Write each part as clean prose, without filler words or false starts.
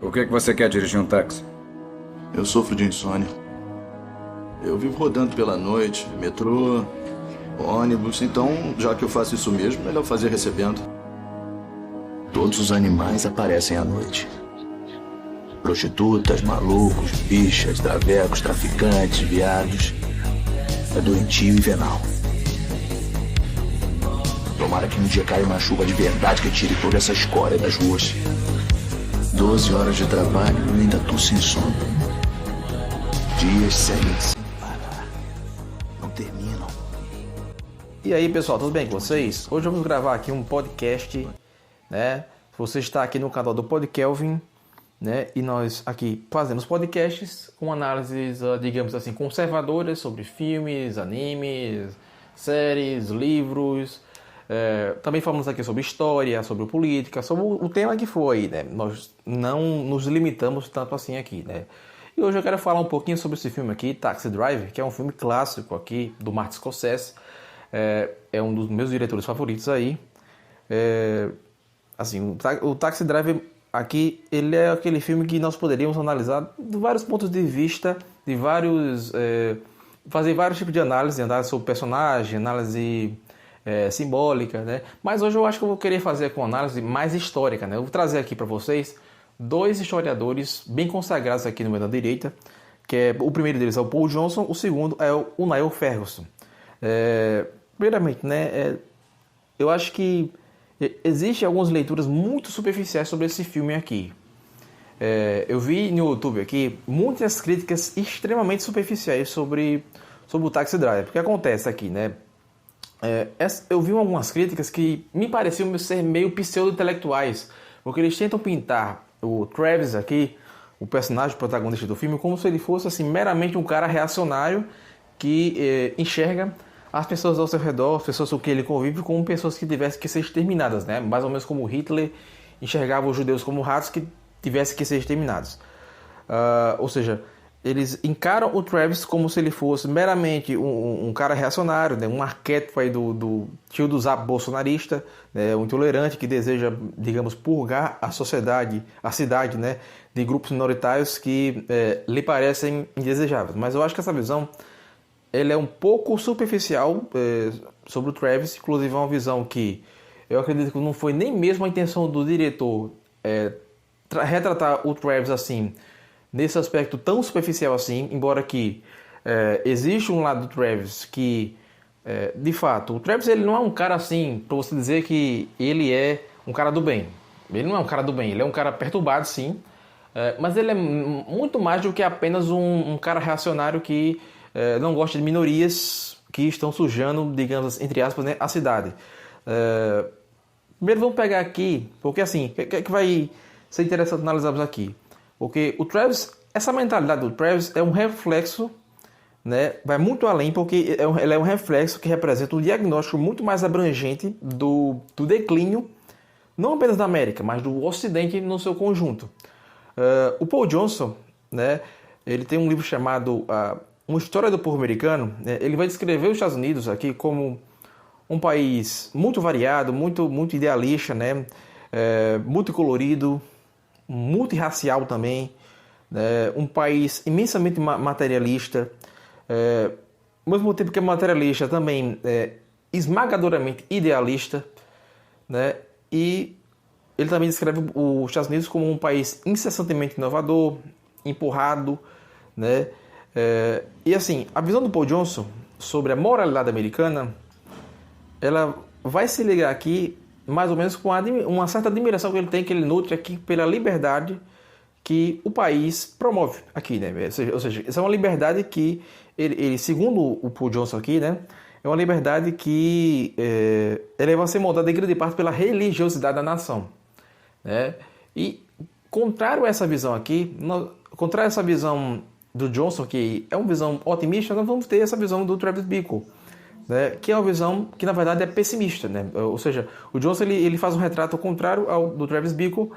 Por que você quer dirigir um táxi? Eu sofro de insônia. Eu vivo rodando pela noite, metrô, ônibus, então, já que eu faço isso mesmo, melhor fazer recebendo. Todos os animais aparecem à noite. Prostitutas, malucos, bichas, travecos, traficantes, viados. É doentio e venal. Tomara que um dia caia uma chuva de verdade que tire toda essa escória das ruas. 12 horas de trabalho e ainda tô sem sono. Dias seguem sem parar. Não terminam. E aí, pessoal, tudo bem com vocês? Hoje vamos gravar aqui um podcast, né? Você está aqui no canal do Podkelvin, né? E nós aqui fazemos podcasts com análises, digamos assim, conservadoras sobre filmes, animes, séries, livros. Também falamos aqui sobre história, sobre política, sobre o tema que foi, né? Nós não nos limitamos tanto assim aqui, né? E hoje eu quero falar um pouquinho sobre esse filme aqui, Taxi Driver, que é um filme clássico aqui do Martin Scorsese. É um dos meus diretores favoritos aí. Assim, o Taxi Driver aqui, ele é aquele filme que nós poderíamos analisar de vários pontos de vista, de vários... fazer vários tipos de análise sobre o personagem, análise simbólica, né? Mas hoje eu acho que eu vou querer fazer com uma análise mais histórica, né? Eu vou trazer aqui para vocês dois historiadores bem consagrados aqui no meio da direita, que o primeiro deles é o Paul Johnson, o segundo é o Niall Ferguson. Primeiramente, né? Eu acho que existem algumas leituras muito superficiais sobre esse filme aqui. Eu vi no YouTube aqui muitas críticas extremamente superficiais sobre o Taxi Driver. O que acontece aqui, né? Eu vi algumas críticas que me pareciam ser meio pseudo-intelectuais, porque eles tentam pintar o Travis aqui, o personagem protagonista do filme, como se ele fosse assim, meramente um cara reacionário que enxerga as pessoas ao seu redor, as pessoas com quem ele convive, como pessoas que tivessem que ser exterminadas, né? Mais ou menos como Hitler enxergava os judeus como ratos que tivessem que ser exterminados. Ou seja, eles encaram o Travis como se ele fosse meramente um cara reacionário, né? Um arquétipo aí do tio do zap bolsonarista, né? Um intolerante que deseja, digamos, purgar a sociedade, a cidade, né? De grupos minoritários que lhe parecem indesejáveis. Mas eu acho que essa visão ela é um pouco superficial sobre o Travis, inclusive é uma visão que eu acredito que não foi nem mesmo a intenção do diretor retratar o Travis assim, nesse aspecto tão superficial assim, embora que existe um lado do Travis que, de fato, o Travis ele não é um cara assim, para você dizer que ele é um cara do bem. Ele não é um cara do bem, ele é um cara perturbado sim, mas ele é muito mais do que apenas um cara reacionário que não gosta de minorias que estão sujando, digamos, entre aspas, né, a cidade. Primeiro vamos pegar aqui, porque assim, o que vai ser interessante analisarmos aqui? Porque o Travis, essa mentalidade do Travis é um reflexo, né, vai muito além, porque ele é um reflexo que representa um diagnóstico muito mais abrangente do declínio, não apenas da América, mas do Ocidente no seu conjunto. O Paul Johnson, né, ele tem um livro chamado Uma História do Povo Americano. Ele vai descrever os Estados Unidos aqui como um país muito variado, muito idealista, né, muito colorido, multirracial também, um país imensamente materialista, ao mesmo tempo que é materialista também esmagadoramente idealista, né? E ele também descreve os Estados Unidos como um país incessantemente inovador, empurrado, né? E assim, a visão do Paul Johnson sobre a moralidade americana, ela vai se ligar aqui mais ou menos com uma certa admiração que ele nutre aqui pela liberdade que o país promove aqui, né? Ou seja, essa é uma liberdade que ele segundo o Paul Johnson aqui, né? É uma liberdade que ela vai ser moldada em grande parte pela religiosidade da nação, né? E contrário a essa visão aqui, contrário a essa visão do Johnson, que é uma visão otimista, nós vamos ter essa visão do Travis Bickle, né, que é uma visão que na verdade é pessimista, né? Ou seja, o Johnson ele faz um retrato contrário ao do Travis Bickle,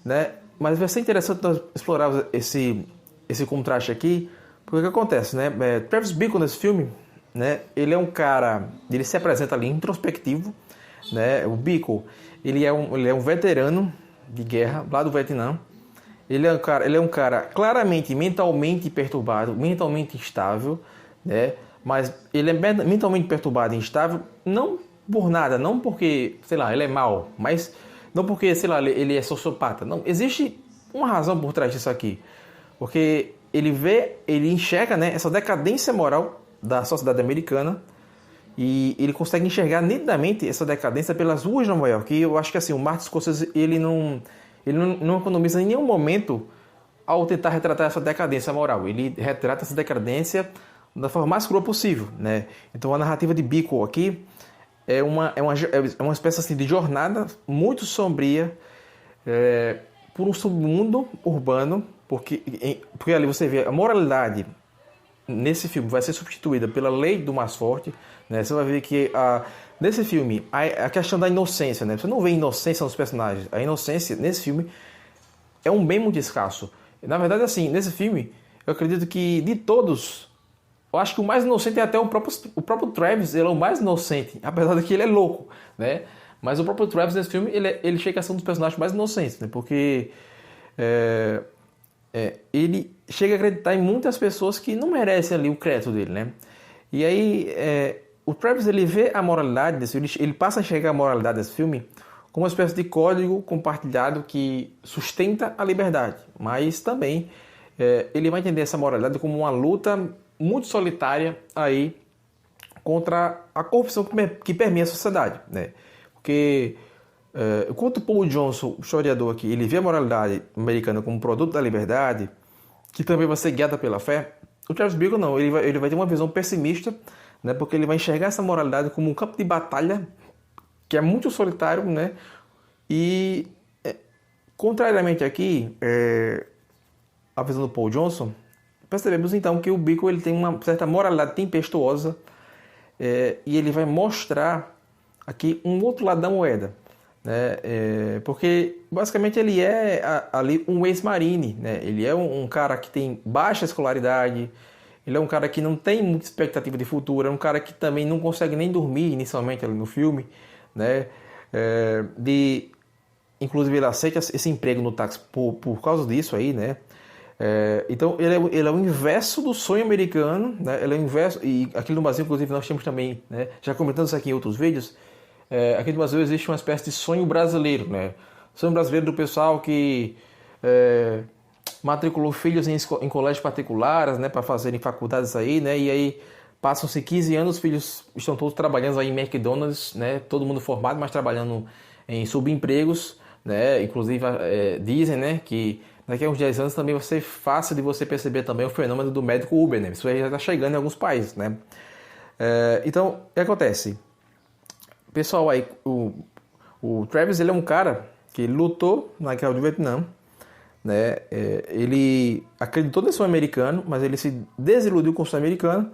né? Mas vai ser interessante nós explorar esse contraste aqui, porque o que acontece, né? Travis Bickle nesse filme, né? Ele é um cara, ele se apresenta ali introspectivo, né? O Bickle ele é um veterano de guerra lá do Vietnã Ele é um cara claramente mentalmente perturbado, mentalmente instável, né? Mas ele é mentalmente perturbado e instável não por nada, não porque, sei lá, ele é mau, mas não porque, sei lá, ele é sociopata. Não, existe uma razão por trás disso aqui. Porque ele enxerga, né, essa decadência moral da sociedade americana e ele consegue enxergar nitidamente essa decadência pelas ruas de Nova York. E eu acho que assim, o Martin Scorsese, ele não economiza em nenhum momento ao tentar retratar essa decadência moral. Ele retrata essa decadência da forma mais crua possível, né? Então a narrativa de Bico aqui é uma espécie assim, de jornada muito sombria por um submundo urbano, porque ali você vê a moralidade nesse filme vai ser substituída pela lei do mais forte, né? Você vai ver que nesse filme a questão da inocência, né? Você não vê inocência nos personagens. A inocência nesse filme é um bem muito escasso. Na verdade, assim, nesse filme, eu acredito que de todos, eu acho que o mais inocente é até o próprio Travis. Ele é o mais inocente, apesar de que ele é louco, né? Mas o próprio Travis nesse filme, ele chega a ser um dos personagens mais inocentes, né? Porque ele chega a acreditar em muitas pessoas que não merecem ali o crédito dele, né? E aí, o Travis, ele vê a moralidade desse filme, ele passa a enxergar a moralidade desse filme como uma espécie de código compartilhado que sustenta a liberdade, mas também ele vai entender essa moralidade como uma luta muito solitária aí contra a corrupção que permeia a sociedade, né? Porque enquanto o Paul Johnson, o historiador aqui, ele vê a moralidade americana como um produto da liberdade, que também vai ser guiada pela fé, o Travis Bickle não, ele vai ter uma visão pessimista, né? Porque ele vai enxergar essa moralidade como um campo de batalha que é muito solitário, né? E contrariamente aqui, a visão do Paul Johnson, percebemos então que o Bickle ele tem uma certa moralidade tempestuosa e ele vai mostrar aqui um outro lado da moeda, né? Porque basicamente ele é ali um ex-marine, né? Ele é um cara que tem baixa escolaridade, ele é um cara que não tem muita expectativa de futuro, é um cara que também não consegue nem dormir inicialmente ali no filme, né? Inclusive ele aceita esse emprego no táxi por causa disso aí, né? Então ele é o inverso do sonho americano, né? Ele é o inverso, e aqui no Brasil inclusive nós temos também, né? Já comentando isso aqui em outros vídeos, aqui no Brasil existe uma espécie de sonho brasileiro, né? Sonho brasileiro do pessoal que matriculou filhos em colégios particulares, né? Para fazerem faculdades aí, né? E aí passam-se 15 anos, os filhos estão todos trabalhando aí em McDonald's, né? Todo mundo formado, mas trabalhando em subempregos, né? Inclusive dizem, né, que daqui a uns 10 anos também vai ser fácil de você perceber também o fenômeno do médico Uber, né? Isso aí já está chegando em alguns países, né? Então, o que acontece? Pessoal, aí, o Travis, ele é um cara que lutou na Guerra do Vietnã, né? Ele acreditou no sonho americano, mas ele se desiludiu com o sonho americano,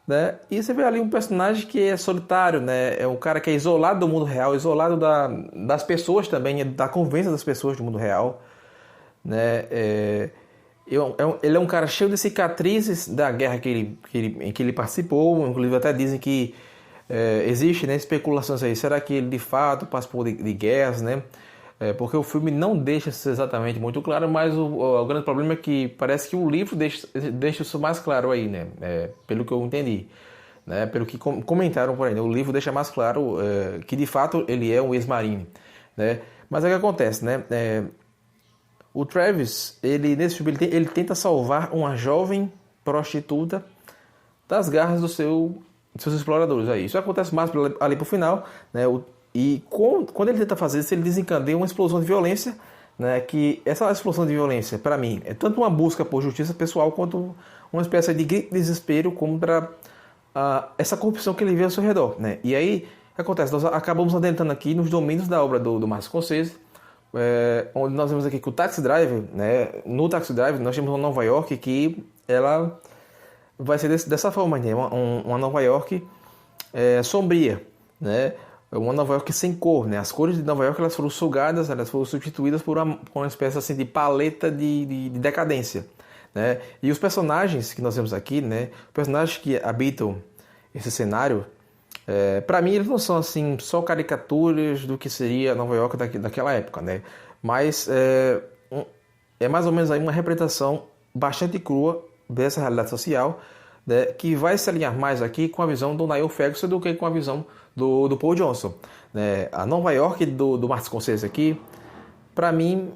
né? E você vê ali um personagem que é solitário, né? É um cara que é isolado do mundo real, isolado das pessoas também, da convivência das pessoas do mundo real, né? Ele é um cara cheio de cicatrizes da guerra em que ele participou. Inclusive até dizem que existe, né, especulações aí, será que ele de fato participou de guerras, né? Porque o filme não deixa isso exatamente muito claro, mas o grande problema é que parece que o livro deixa isso mais claro aí, né? Pelo que eu entendi, né? Pelo que comentaram por aí, né? O livro deixa mais claro que de fato ele é um ex-marine, né? Mas é o que acontece, né? O Travis, nesse filme, ele tenta salvar uma jovem prostituta das garras dos seus exploradores aí. Isso acontece mais ali pro final, né? E quando ele tenta fazer isso, ele desencadeia uma explosão de violência, né? Que essa explosão de violência, para mim, é tanto uma busca por justiça pessoal quanto uma espécie de grito de desespero contra essa corrupção que ele vê ao seu redor, né? E aí, o que acontece? Nós acabamos adentrando aqui nos domínios da obra do Martin Scorsese, onde nós vemos aqui que o Taxi Driver, né? No Taxi Driver nós temos uma Nova York que ela vai ser dessa forma, né? Uma Nova York sombria, né? Uma Nova York sem cor, né? As cores de Nova York elas foram sugadas, elas foram substituídas por uma espécie assim de paleta de decadência, né? E os personagens que nós vemos aqui, né? Os personagens que habitam esse cenário, para mim eles não são assim só caricaturas do que seria Nova York daquela época, né? Mas é mais ou menos aí uma representação bastante crua dessa realidade social, né, que vai se alinhar mais aqui com a visão do Niall Ferguson do que com a visão do Paul Johnson. Né? A Nova York do Martin Scorsese aqui, para mim,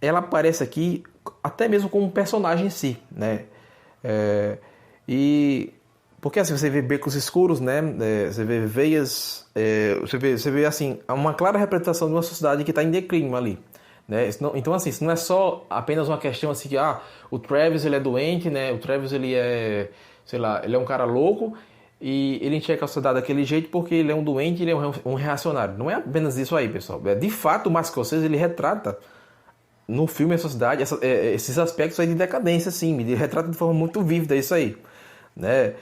ela aparece aqui até mesmo como um personagem em si, né? E porque assim você vê becos escuros, né? Você vê veias, você vê assim uma clara representação de uma sociedade que está em declínio ali, né? Então assim, isso não é só apenas uma questão assim que o Travis ele é doente, né? O Travis ele é, sei lá, ele é um cara louco e ele enxerga a sociedade daquele jeito porque ele é um doente, ele é um reacionário. Não é apenas isso aí, pessoal. De fato, o Martin Scorsese ele retrata no filme a sociedade esses aspectos aí de decadência, assim, ele retrata de forma muito vívida isso aí, né?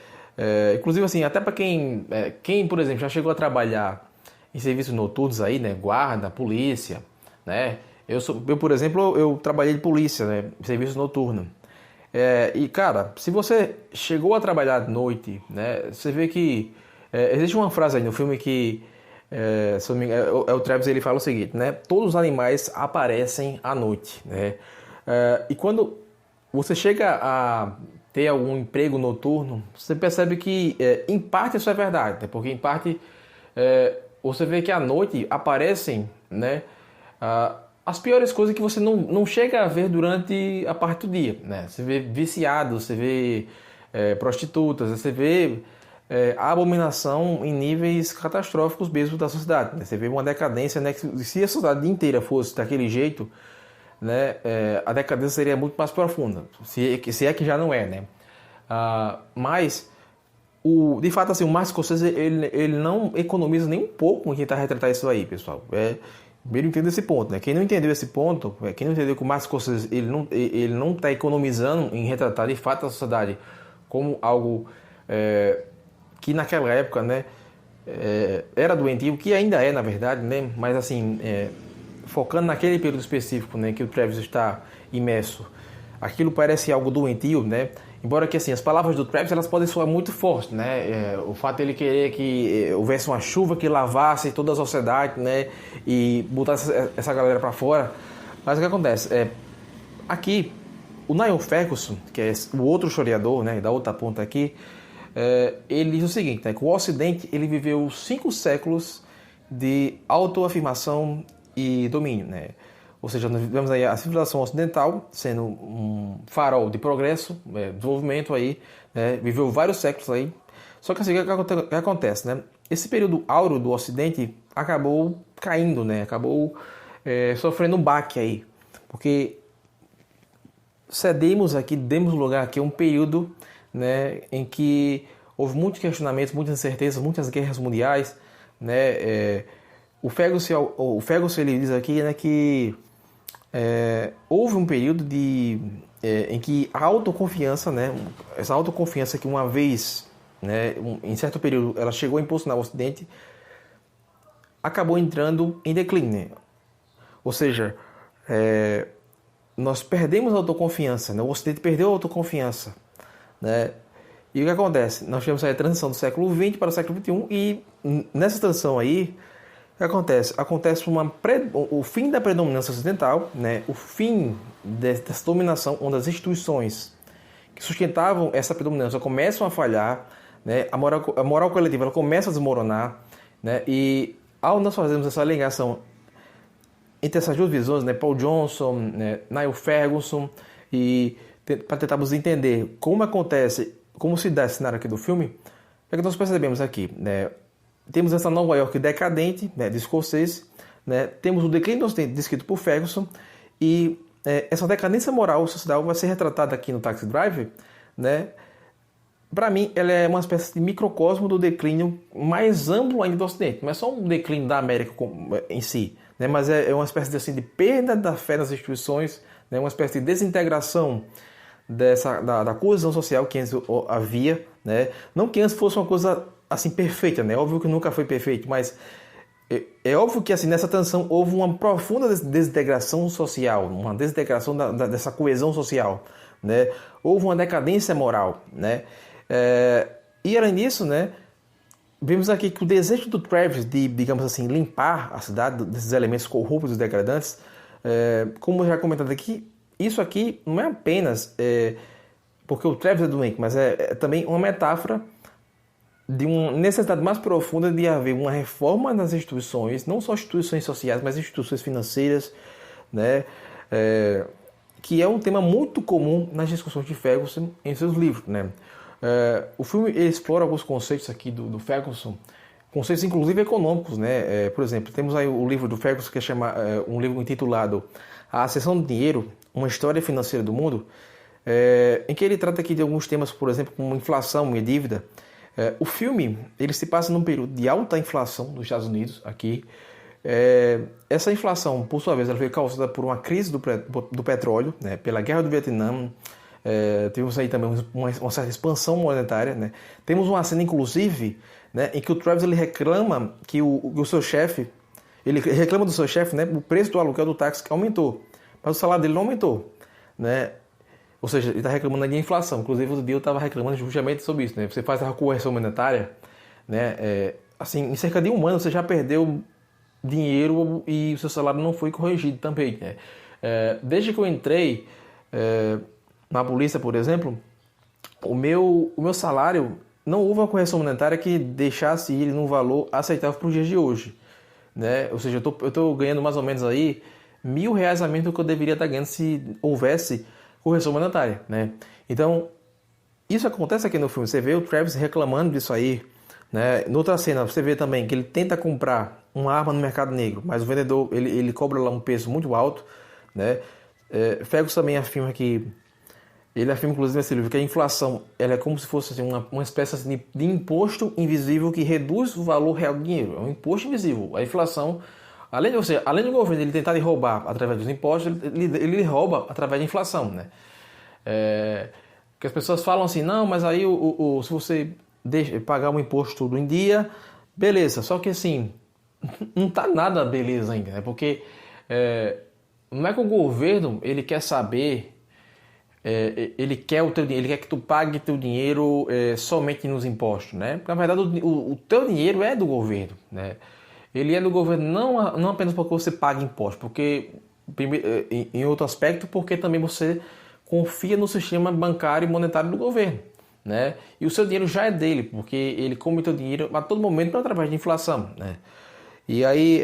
Inclusive assim, até para quem, por exemplo, já chegou a trabalhar em serviços noturnos aí, né? Guarda, polícia, né? Eu por exemplo, eu trabalhei de polícia, né? Em serviço noturno. E cara, se você chegou a trabalhar de noite, né? Você vê que existe uma frase aí no filme que o Travis ele fala o seguinte, né? Todos os animais aparecem à noite, né? E quando você chega a ter algum emprego noturno, você percebe que em parte isso é verdade, né? Porque em parte você vê que à noite aparecem, né? As piores coisas que você não chega a ver durante a parte do dia, né? Você vê viciados, você vê prostitutas, você vê a abominação em níveis catastróficos mesmo da sociedade, né? Você vê uma decadência, né? Se a sociedade inteira fosse daquele jeito, né? A decadência seria muito mais profunda, se é que já não é, né? Mas de fato assim, o Martin Scorsese ele não economiza nem um pouco em tentar retratar isso aí, pessoal. Primeiro entenda esse ponto, né? Quem não entendeu esse ponto, quem não entendeu que o Martin Scorsese ele não está economizando em retratar de fato a sociedade como algo que naquela época, né, era doentio, que ainda é na verdade, né? Mas assim, focando naquele período específico, né, que o Travis está imerso, aquilo parece algo doentio, né? Embora que assim, as palavras do Travis elas podem soar muito fortes, né? O fato de ele querer que houvesse uma chuva que lavasse toda a sociedade, né? E botasse essa galera para fora. Mas o que acontece? Aqui, o Niall Ferguson, que é o outro historiador, né? Da outra ponta aqui, ele diz o seguinte, né? Que o Ocidente ele viveu 5 séculos de autoafirmação e domínio, né? Ou seja, nós vemos aí a civilização ocidental sendo um farol de progresso, desenvolvimento aí, né? Viveu vários séculos aí. Só que assim, o que acontece, né? Esse período áureo do Ocidente acabou caindo, né? Acabou sofrendo um baque aí. Porque demos lugar aqui a um período, né? Em que houve muitos questionamentos, muitas incertezas, muitas guerras mundiais, né? O Ferguson ele diz aqui, né, que houve um período em que a autoconfiança, né, essa autoconfiança que uma vez, né, em certo período, ela chegou a impulsionar o Ocidente, acabou entrando em declínio. Né? Ou seja, nós perdemos a autoconfiança, né? O Ocidente perdeu a autoconfiança. Né? E o que acontece? Nós tivemos a transição do século XX para o século XXI e nessa transição aí, o que acontece? Acontece o fim da predominância ocidental, né? O fim dessa dominação, onde as instituições que sustentavam essa predominância começam a falhar, né? A moral coletiva ela começa a desmoronar, né? E ao nós fazermos essa ligação entre essas duas visões, né? Paul Johnson, né? Niall Ferguson, e para tentarmos entender como acontece, como se dá esse cenário aqui do filme, é que nós percebemos aqui, né? Temos essa Nova York decadente, né, de Scorsese, né? Temos o declínio do Ocidente descrito por Ferguson e essa decadência moral social vai ser retratada aqui no Taxi Driver, né? Para mim, ela é uma espécie de microcosmo do declínio mais amplo ainda do Ocidente. Não é só um declínio da América em si, né? Mas é uma espécie de perda da fé nas instituições, né? Uma espécie de desintegração da coesão social que antes havia, né? Não que antes fosse uma coisa assim perfeita, né? Óbvio que nunca foi perfeito, mas é óbvio que assim nessa transição houve uma profunda desintegração social, uma desintegração dessa coesão social, né? Houve uma decadência moral, né? E além disso, né? Vemos aqui que o desejo do Travis de, digamos assim, limpar a cidade desses elementos corruptos e degradantes, como já comentado aqui, isso aqui não é apenas porque o Travis é doente, mas é também uma metáfora de uma necessidade mais profunda de haver uma reforma nas instituições, não só instituições sociais, mas instituições financeiras, né? Que é um tema muito comum nas discussões de Ferguson em seus livros, né? O filme explora alguns conceitos aqui do Ferguson, conceitos inclusive econômicos, né? Por exemplo, temos aí o livro do Ferguson que chama um livro intitulado A Ascensão do Dinheiro, uma história financeira do mundo, em que ele trata aqui de alguns temas, por exemplo, como inflação e dívida. O filme ele se passa num período de alta inflação nos Estados Unidos aqui. Essa inflação, por sua vez, ela foi causada por uma crise do petróleo, né? Pela guerra do Vietnã. Tivemos aí também uma certa expansão monetária, né? Temos uma cena, inclusive, né, em que o Travis ele reclama que o seu chefe, ele reclama do seu chefe, né, o preço do aluguel do táxi aumentou, mas o salário dele não aumentou, né? Ou seja, ele está reclamando de inflação. Inclusive o Bill estava reclamando justamente sobre isso, né? Você faz a correção monetária, né? Assim, em cerca de um ano você já perdeu dinheiro e o seu salário não foi corrigido também, né? Desde que eu entrei na polícia, por exemplo, o meu salário não houve uma correção monetária que deixasse ele num valor aceitável para os dias de hoje, né? Ou seja, eu estou ganhando mais ou menos aí R$1.000 a menos do que eu deveria estar ganhando se houvesse correção monetária, né? Então, isso acontece aqui no filme. Você vê o Travis reclamando disso aí, né? Noutra cena, você vê também que ele tenta comprar uma arma no mercado negro, mas o vendedor, ele cobra lá um preço muito alto, né? Ferguson também afirma que ele afirma, inclusive, nesse livro, que a inflação ela é como se fosse assim, uma espécie assim, de imposto invisível que reduz o valor real do dinheiro. É um imposto invisível. A inflação, além do governo ele tentar roubar através dos impostos, ele rouba através da inflação, né? Que as pessoas falam assim, não, mas aí se você pagar um imposto tudo em dia, beleza. Só que assim, não tá nada beleza ainda, né? Porque não é que o governo ele quer saber... ele quer o teu dinheiro, ele quer que tu pague teu dinheiro somente nos impostos, né? Na verdade, o teu dinheiro é do governo, né? Ele é do governo não apenas porque você paga imposto, porque em outro aspecto, porque também você confia no sistema bancário e monetário do governo, né? E o seu dinheiro já é dele, porque ele come o teu dinheiro a todo momento através de inflação, né? E aí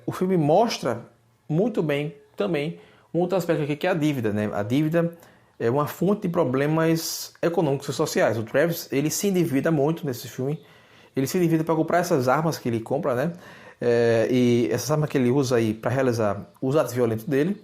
o filme mostra muito bem também um outro aspecto aqui que é a dívida, né? A dívida é uma fonte de problemas econômicos e sociais. O Travis, ele se endivida muito nesse filme. Ele se endivida para comprar essas armas que ele compra, né? E essas armas que ele usa aí para realizar os atos violentos dele.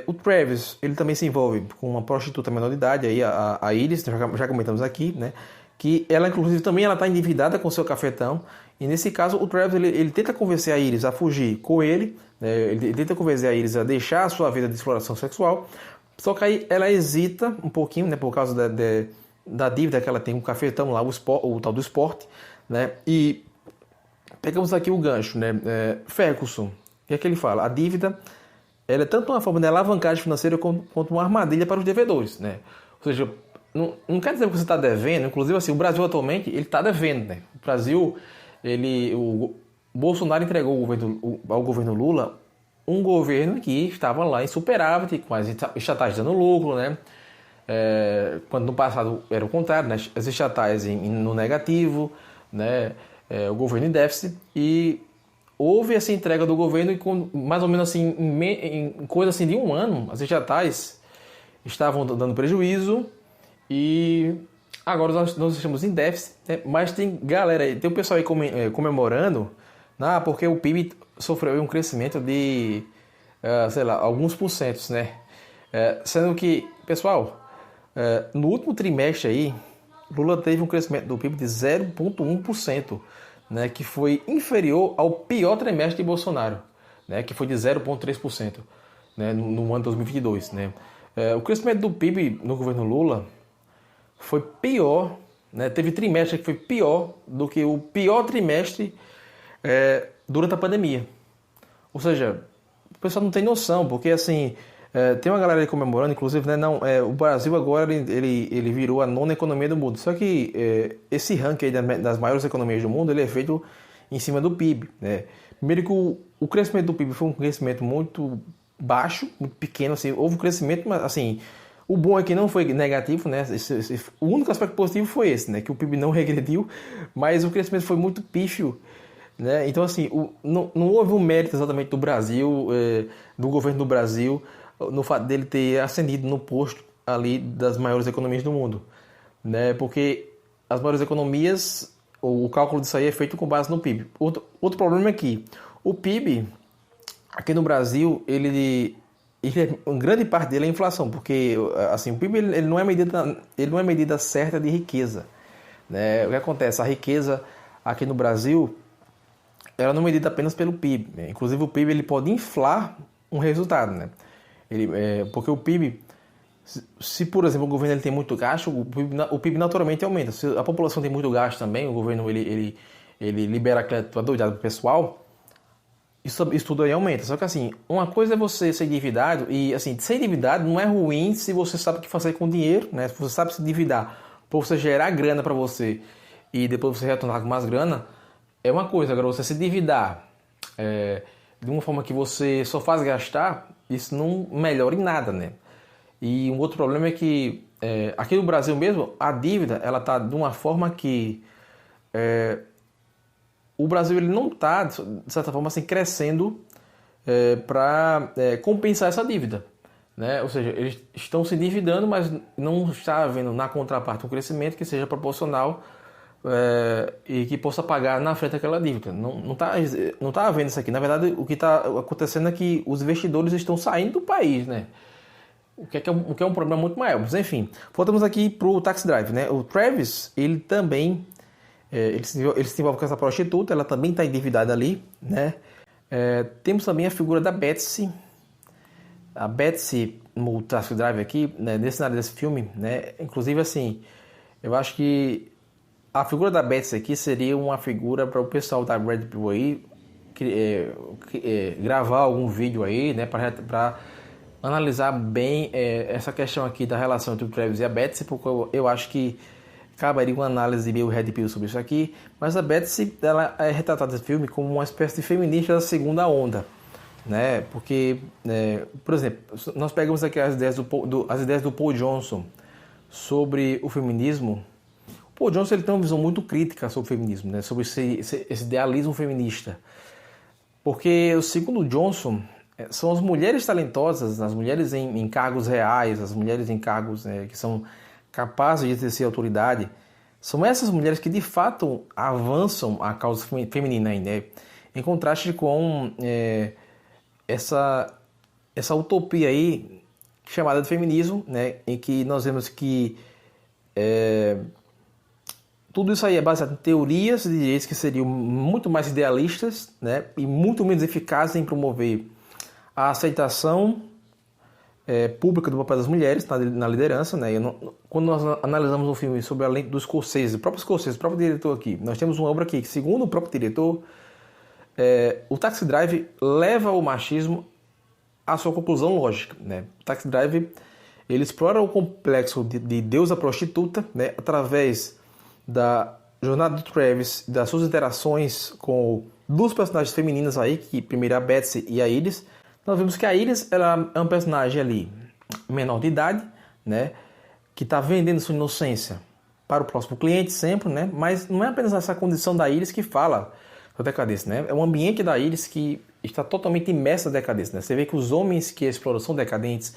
O Travis, ele também se envolve com uma prostituta menor de idade, aí, a Iris, já comentamos aqui, né? Que ela, inclusive, também está endividada com seu cafetão. E nesse caso, o Travis, ele tenta convencer a Iris a fugir com ele, né? Ele tenta convencer a Iris a deixar a sua vida de exploração sexual. Só que aí ela hesita um pouquinho, né, por causa da dívida que ela tem com o cafetão lá, o tal do esporte, né? E pegamos aqui o gancho, né? Ferguson, o que é que ele fala? A dívida ela é tanto uma forma de alavancagem financeira quanto uma armadilha para os devedores, né? Ou seja, não quer dizer que você está devendo. Inclusive, assim, o Brasil atualmente ele está devendo, né? O Brasil, o Bolsonaro entregou ao governo Lula um governo que estava lá em superávit, com as estatais dando lucro, né? Quando no passado era o contrário, né? As estatais no negativo, né? O governo em déficit, e houve essa entrega do governo e com, mais ou menos assim, em coisa assim de um ano, as estatais estavam dando prejuízo e agora nós estamos em déficit, né? Mas tem galera aí, tem o pessoal aí comemorando, porque o PIB sofreu um crescimento de, sei lá, alguns porcentos, né? Sendo que, pessoal, no último trimestre aí, Lula teve um crescimento do PIB de 0,1%, né? Que foi inferior ao pior trimestre de Bolsonaro, né? Que foi de 0,3%, né? No ano de 2022, né? O crescimento do PIB no governo Lula foi pior, né? Teve trimestre que foi pior do que o pior trimestre durante a pandemia. Ou seja, o pessoal não tem noção, porque assim, tem uma galera aí comemorando, inclusive, né, o Brasil agora ele virou a nona economia do mundo. Só que esse ranking aí das maiores economias do mundo ele é feito em cima do PIB, né? Primeiro que o crescimento do PIB foi um crescimento muito baixo, muito pequeno, assim, houve um crescimento, mas assim, o bom é que não foi negativo, né? O único aspecto positivo foi esse, né? Que o PIB não regrediu, mas o crescimento foi muito pífio, né? Então, assim, não houve um mérito exatamente do Brasil, do governo do Brasil, no fato dele ter ascendido no posto ali das maiores economias do mundo, né? Porque as maiores economias, o cálculo disso aí é feito com base no PIB. Outro problema é que o PIB, aqui no Brasil, uma grande parte dele é inflação, porque assim, o PIB ele não é medida certa de riqueza, né? O que acontece? A riqueza aqui no Brasil, ela não é medida apenas pelo PIB, né? Inclusive o PIB ele pode inflar um resultado, né? Porque o PIB, se por exemplo o governo ele tem muito gasto, o PIB naturalmente aumenta. Se a população tem muito gasto também, o governo ele libera crédito adoidado para o pessoal, isso tudo aí aumenta. Só que assim, uma coisa é você ser endividado, e assim, ser endividado não é ruim se você sabe o que fazer com o dinheiro, né? Se você sabe se endividar para você gerar grana para você e depois você retornar com mais grana, é uma coisa. Agora, você se endividar de uma forma que você só faz gastar, isso não melhora em nada, né? E um outro problema é que aqui no Brasil mesmo, a dívida ela está de uma forma que o Brasil ele não está, de certa forma, assim, crescendo para compensar essa dívida, né? Ou seja, eles estão se endividando, mas não está havendo na contraparte um crescimento que seja proporcional e que possa pagar na frente aquela dívida. Não está havendo isso aqui. Na verdade, o que está acontecendo é que os investidores estão saindo do país, né? O que é um problema muito maior. Mas enfim, voltamos aqui para o Taxi Drive, né? O Travis, ele também ele se envolve com essa prostituta, ela também está endividada ali, né? Temos também a figura da Betsy. A Betsy no Taxi Drive aqui, né, nesse cenário desse filme, né? Inclusive, assim, eu acho que a figura da Betsy aqui seria uma figura para o pessoal da Red Pill aí gravar algum vídeo aí, né? Para analisar bem essa questão aqui da relação entre o Travis e a Betsy, porque eu acho que caberia uma análise meio Red Pill sobre isso aqui. Mas a Betsy, ela é retratada nesse filme como uma espécie de feminista da segunda onda, né? Porque, por exemplo, nós pegamos aqui as ideias do Paul Johnson sobre o feminismo. O Paul Johnson ele tem uma visão muito crítica sobre o feminismo, né? Sobre esse idealismo feminista. Porque, segundo o Johnson, são as mulheres talentosas, as mulheres em cargos reais, as mulheres em cargos que são capazes de exercer autoridade, são essas mulheres que de fato avançam a causa feminina, né? Em contraste com essa utopia aí chamada de feminismo, né? Em que nós vemos que tudo isso aí é baseado em teorias de direitos que seriam muito mais idealistas, né? E muito menos eficazes em promover a aceitação pública do papel das mulheres na liderança, né? Quando nós analisamos um filme sobre a lei do Scorsese, o próprio diretor aqui, nós temos uma obra aqui que, segundo o próprio diretor, o Taxi Drive leva o machismo à sua conclusão lógica, né? O Taxi Drive ele explora o complexo de deusa prostituta, né? Através da jornada do Travis, das suas interações com duas personagens femininas aí, que primeiro é a Betsy e a Iris. Nós vemos que a Iris ela é um personagem ali menor de idade, né, que está vendendo sua inocência para o próximo cliente sempre, né, mas não é apenas essa condição da Iris que fala da decadência, né, é o ambiente da Iris que está totalmente imerso na decadência, né. Você vê que os homens que exploram são decadentes,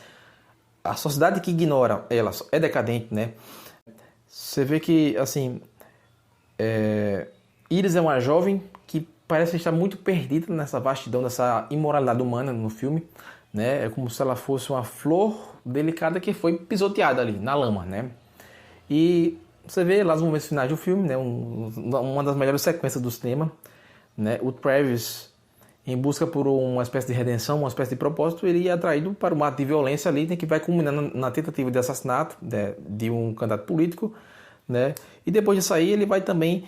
a sociedade que ignora elas é decadente, né. Você vê que, assim, Iris é uma jovem que parece estar muito perdida nessa vastidão, nessa imoralidade humana no filme, né? É como se ela fosse uma flor delicada que foi pisoteada ali, na lama, né? E você vê lá nos momentos finais do filme, né? Uma das melhores sequências do cinema, né? O Travis, em busca por uma espécie de redenção, uma espécie de propósito, ele é atraído para um ato de violência ali, né? Que vai culminar na tentativa de assassinato de um candidato político, né? E depois disso aí, ele vai também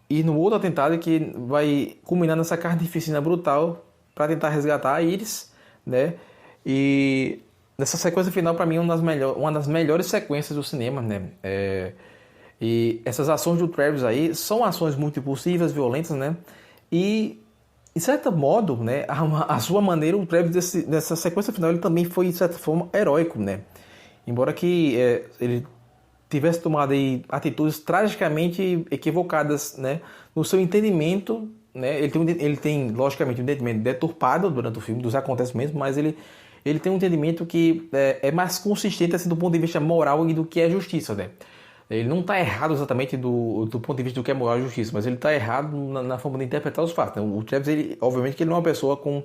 ir no outro atentado que vai culminar nessa carnificina brutal para tentar resgatar a Iris, né? E nessa sequência final, para mim, é uma das melhores sequências do cinema, né? E essas ações do Travis aí são ações muito impulsivas, violentas, né? E de certo modo, né, a sua maneira, o Travis nessa sequência final ele também foi de certa forma heróico, né? Embora que ele tivesse tomado aí atitudes tragicamente equivocadas, né, no seu entendimento, né? Ele tem logicamente um entendimento deturpado durante o filme dos acontecimentos, mas ele tem um entendimento que é mais consistente assim do ponto de vista moral e do que é justiça, né? Ele não está errado exatamente do ponto de vista do que é moral e justiça, mas ele está errado na forma de interpretar os fatos, né? O Travis, obviamente que ele não é uma pessoa com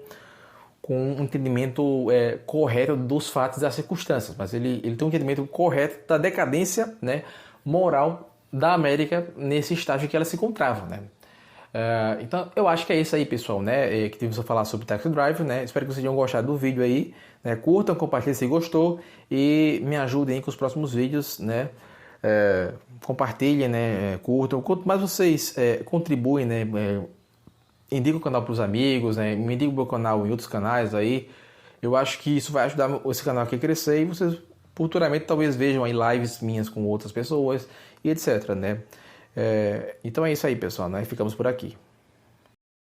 um entendimento correto dos fatos e das circunstâncias, mas ele tem um entendimento correto da decadência, né, moral da América nesse estágio que ela se encontrava, né? Então eu acho que é isso aí, pessoal, né, que tivemos a falar sobre Taxi Driver, né? Espero que vocês tenham gostado do vídeo aí, né? Curtam, compartilhem se gostou e me ajudem aí com os próximos vídeos, né? Compartilhem, né? Curtam, quanto mais vocês contribuem, né? Indica o canal para os amigos, né? Me indica o meu canal em outros canais aí. Eu acho que isso vai ajudar esse canal aqui a crescer e vocês futuramente talvez vejam aí lives minhas com outras pessoas e etc, né? Então é isso aí, pessoal, né? Ficamos por aqui.